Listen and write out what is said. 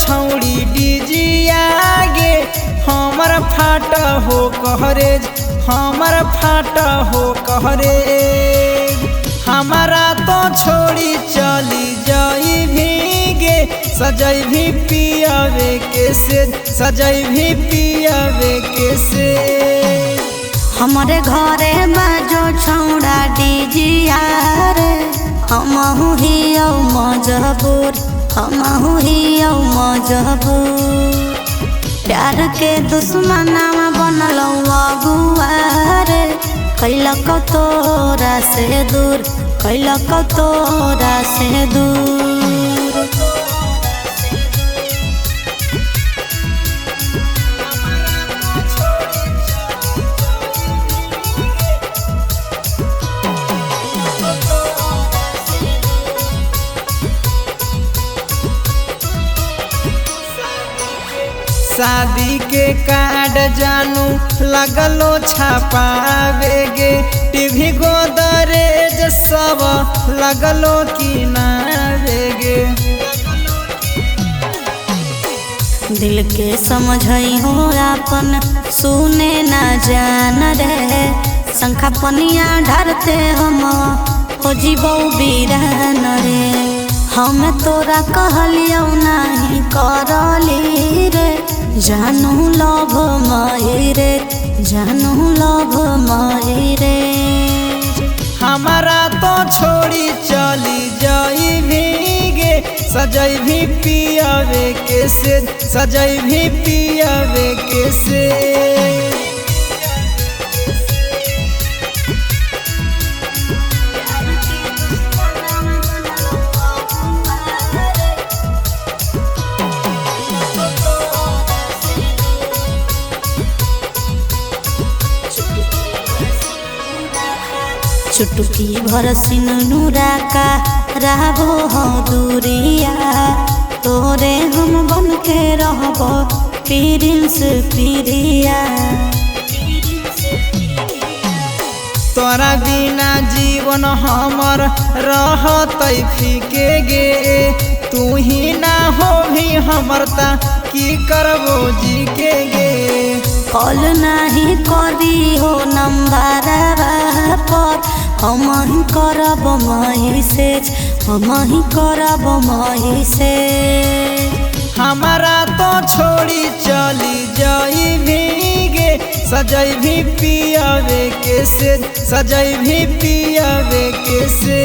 छौड़ी डीजिया गे हमर फाट हो कहरेज हमर फाट हो कहरेज हमारा तो छोड़ी चली जाई भीगे सजई भी पियावे के से सजई भी पियावे के से हमारे घरे बाजो छौड़ा डीजिया रे हमहु हियो मजबूर हमहु हियो मजबूर प्यार के दुश्मनावा बनलौ अगुआ रे कैलक तोरा से दूर कैलक तोरा से दूर शादी के कार्ड जानू लगलो छापावे गे टीवी गोदरेज सब लगलो किनारे गे दिल के समझई हो अपन सुने ना जान रे शंखा पनिया ढरते हम हो जीवो बीरान रे हम तोरा कहलियो नहीं करली रे जानू लभ मई रे जानू लभ मई रे हमारा तो छोड़ी चली जाई भीगे सजई भी पियावे के से सजई भी पियावे के से चुटकी भर सिनुरा का रहबो हो दूरिया तोरे हम बन के रहबो प्रिंस प्रिया तोरा बिना जीवन हमर रहतै फीके गे तू ही ना हो भी हमर ता की करबो जी के गे कॉल नहीं करी हो नंबर पर हम ही करब मही से हम ही करब मही से हमारा तो छोड़ी चली जाई भीगे सजई भी पियावे के से सजई भी पियावे के से